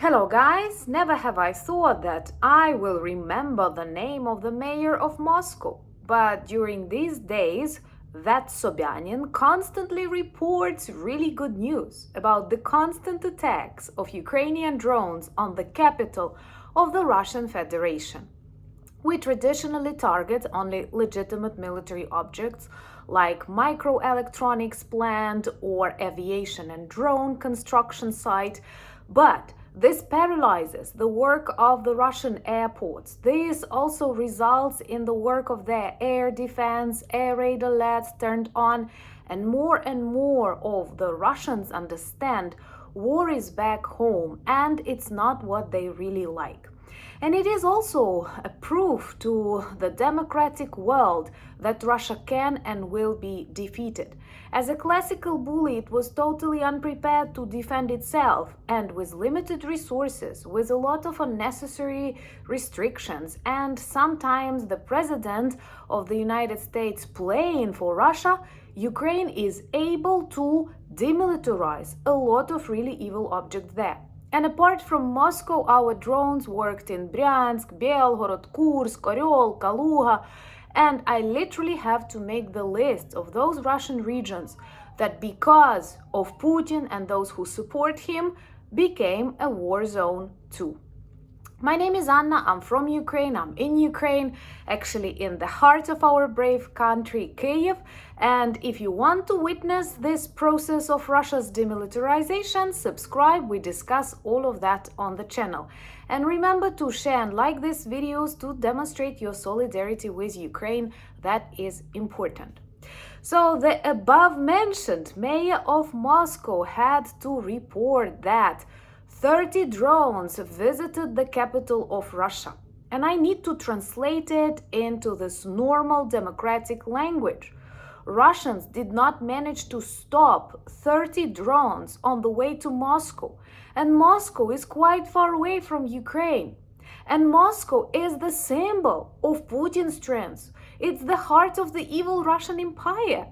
Hello guys, never have I thought that I will remember the name of the mayor of Moscow. But during these days, that Sobyanin constantly reports really good news about the constant attacks of Ukrainian drones on the capital of the Russian Federation. We traditionally target only legitimate military objects like microelectronics plant or aviation and drone construction site, but this paralyzes the work of the Russian airports. This also results in the work of their air defense, air raid alerts turned on, and more of the Russians understand war is back home and it's not what they really like. And it is also a proof to the democratic world that Russia can and will be defeated. As a classical bully, it was totally unprepared to defend itself, and with limited resources, with a lot of unnecessary restrictions, and sometimes the president of the United States playing for Russia, Ukraine is able to demilitarize a lot of really evil objects there. And apart from Moscow, our drones worked in Bryansk, Belgorod, Kursk, Oryol, Kaluga, and I literally have to make the list of those Russian regions that because of Putin and those who support him became a war zone too. My name is Anna, I'm from Ukraine, I'm in Ukraine, actually in the heart of our brave country, Kyiv, and if you want to witness this process of Russia's demilitarization, subscribe, we discuss all of that on the channel. And remember to share and like these videos to demonstrate your solidarity with Ukraine, that is important. So the above mentioned mayor of Moscow had to report that 30 drones visited the capital of Russia. And I need to translate it into this normal democratic language. Russians did not manage to stop 30 drones on the way to Moscow. And Moscow is quite far away from Ukraine. And Moscow is the symbol of Putin's strength. It's the heart of the evil Russian Empire.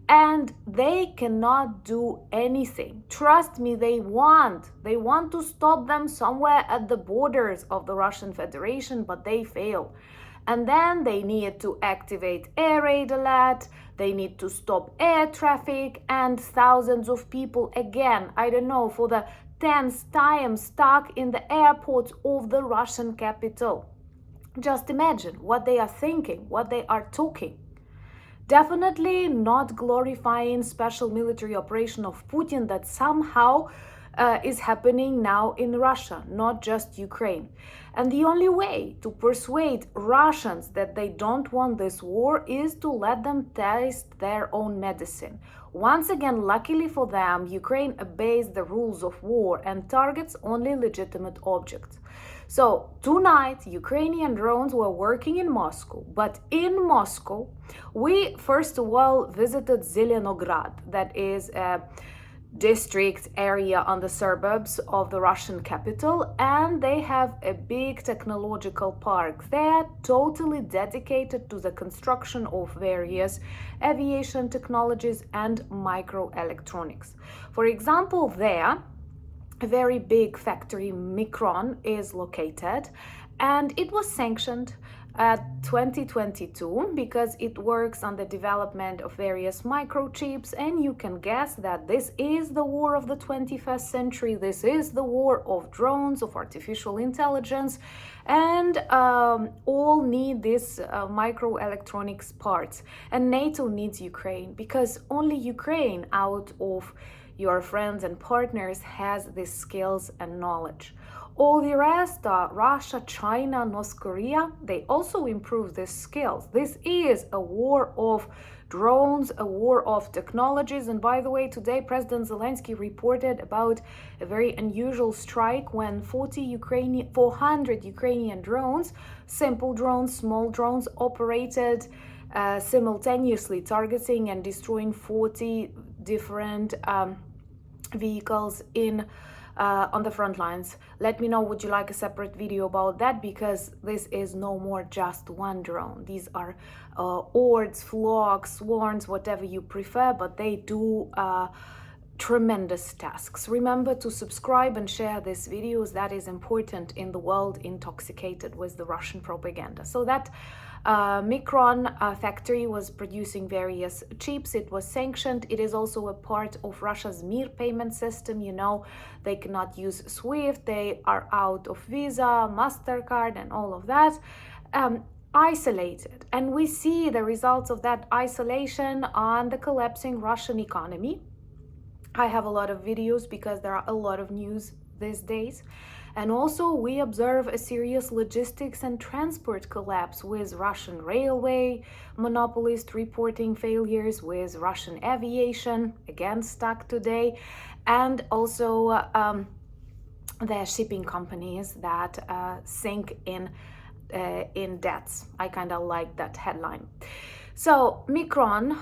And they cannot do anything. Trust me, they want to stop them somewhere at the borders of the Russian Federation, but they fail. And then they need to activate air raid alert, they need to stop air traffic, and thousands of people again, I don't know, for the 10th time stuck in the airports of the Russian capital. Just imagine what they are thinking, what they are talking. Definitely not glorifying special military operation of Putin that somehow is happening now in Russia, not just Ukraine. And the only way to persuade Russians that they don't want this war is to let them taste their own medicine. Once again, luckily for them, Ukraine obeys the rules of war and targets only legitimate objects. So tonight, Ukrainian drones were working in Moscow, but in Moscow, we first of all visited Zelenograd, that is a district area on the suburbs of the Russian capital, and they have a big technological park there, totally dedicated to the construction of various aviation technologies and microelectronics. For example, there, a very big factory, Micron, is located, and it was sanctioned at 2022 because it works on the development of various microchips, and you can guess that this is the war of the 21st century. This is the war of drones, of artificial intelligence, and all need these microelectronics parts. And NATO needs Ukraine because only Ukraine out of your friends and partners has these skills and knowledge. All the rest, Russia, China, North Korea, they also improve these skills. This is a war of drones, a war of technologies. And by the way, today President Zelensky reported about a very unusual strike when 400 Ukrainian drones, simple drones, small drones, operated simultaneously, targeting and destroying 40 different vehicles on the front lines. Let me know, would you like a separate video about that, because this is no more just one drone. These are hordes, flocks, swarms, whatever you prefer, but they do tremendous tasks. Remember to subscribe and share these videos. That is important in the world intoxicated with the Russian propaganda. So that Micron factory was producing various chips. It was sanctioned. It is also a part of Russia's Mir payment system. You know, they cannot use SWIFT. They are out of Visa, MasterCard, and all of that. Isolated. And we see the results of that isolation on the collapsing Russian economy. I have a lot of videos because there are a lot of news these days. And also we observe a serious logistics and transport collapse with Russian railway monopolist reporting failures, with Russian aviation, again stuck today, and also the shipping companies that sink in debts. I kind of like that headline. So Micron,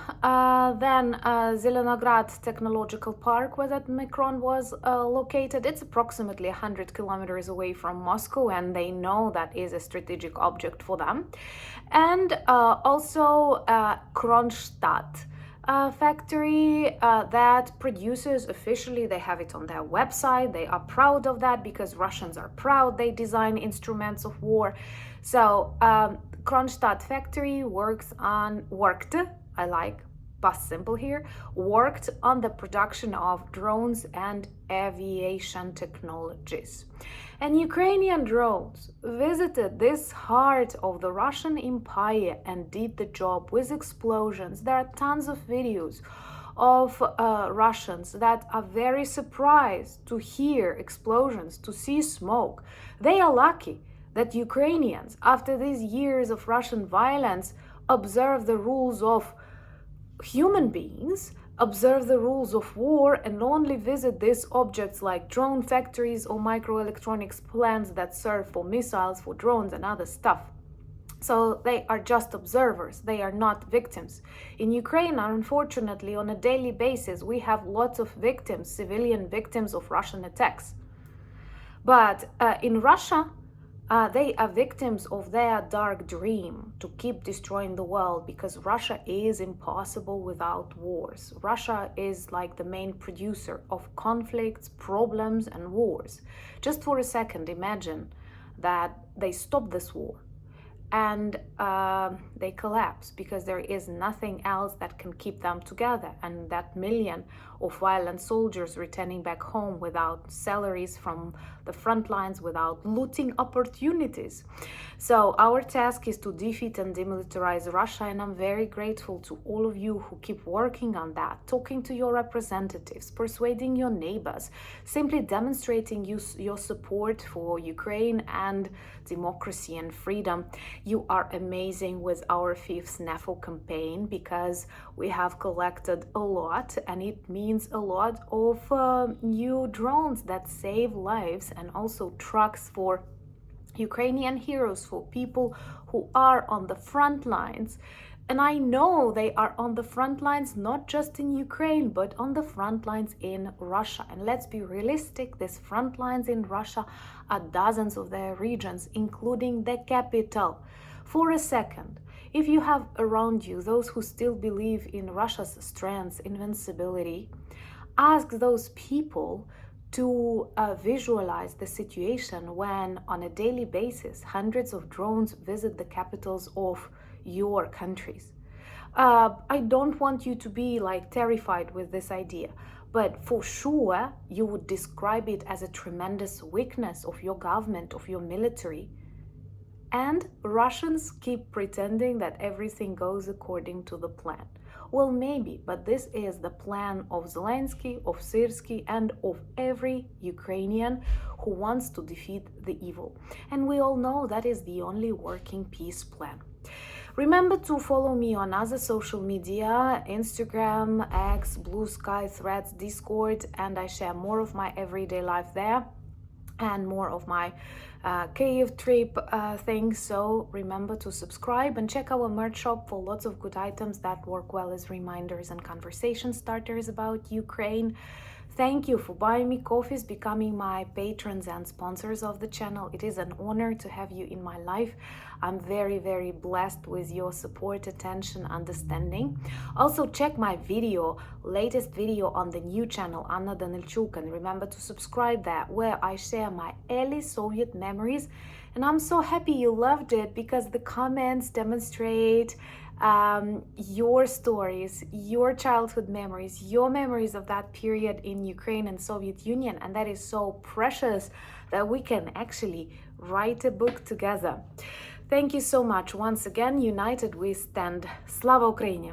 then Zelenograd Technological Park, where that Micron was located, it's approximately 100 kilometers away from Moscow, and they know that is a strategic object for them. And also Kronstadt factory that produces, officially they have it on their website, they are proud of that because Russians are proud they design instruments of war. So Kronstadt factory worked, I like past simple here, worked on the production of drones and aviation technologies. And Ukrainian drones visited this heart of the Russian Empire and did the job with explosions. There are tons of videos of Russians that are very surprised to hear explosions, to see smoke. They are lucky that Ukrainians, after these years of Russian violence, observe the rules of human beings, observe the rules of war, and only visit these objects like drone factories or microelectronics plants that serve for missiles, for drones, and other stuff. So they are just observers, they are not victims. In Ukraine, unfortunately, on a daily basis, we have lots of victims, civilian victims of Russian attacks. But in Russia, they are victims of their dark dream to keep destroying the world, because Russia is impossible without wars. Russia is like the main producer of conflicts, problems, and wars. Just for a second, imagine that they stop this war and they collapse because there is nothing else that can keep them together, and that million of violent soldiers returning back home without salaries from the front lines, without looting opportunities. So our task is to defeat and demilitarize Russia, and I'm very grateful to all of you who keep working on that, talking to your representatives, persuading your neighbors, simply demonstrating your support for Ukraine and democracy and freedom. You are amazing with our 5th NAFO campaign, because we have collected a lot, and it means a lot of new drones that save lives, and also trucks for Ukrainian heroes, for people who are on the front lines. And I know they are on the front lines not just in Ukraine, but on the front lines in Russia. And let's be realistic, these front lines in Russia are dozens of their regions, including the capital. For a second, if you have around you those who still believe in Russia's strength, invincibility, ask those people to visualize the situation when on a daily basis hundreds of drones visit the capitals of your countries. I don't want you to be like terrified with this idea, but for sure you would describe it as a tremendous weakness of your government, of your military. And Russians keep pretending that everything goes according to the plan. Well, maybe, but this is the plan of Zelensky, of Syrskyi, and of every Ukrainian who wants to defeat the evil. And we all know that is the only working peace plan. Remember to follow me on other social media, Instagram, X, Blue Sky, Threads, Discord, and I share more of my everyday life there and more of my Kyiv trip things. So remember to subscribe and check our merch shop for lots of good items that work well as reminders and conversation starters about Ukraine. Thank you for buying me coffees, becoming my patrons and sponsors of the channel. It is an honor to have you in my life. I'm very, very blessed with your support, attention, understanding. Also, check my latest video on the new channel, Anna Danilchuk, and remember to subscribe there, where I share my early Soviet memories. And I'm so happy you loved it, because the comments demonstrate your stories, your childhood memories, your memories of that period in Ukraine and Soviet Union, and that is so precious that we can actually write a book together. Thank you so much. Once again, united we stand. Slava Ukraini!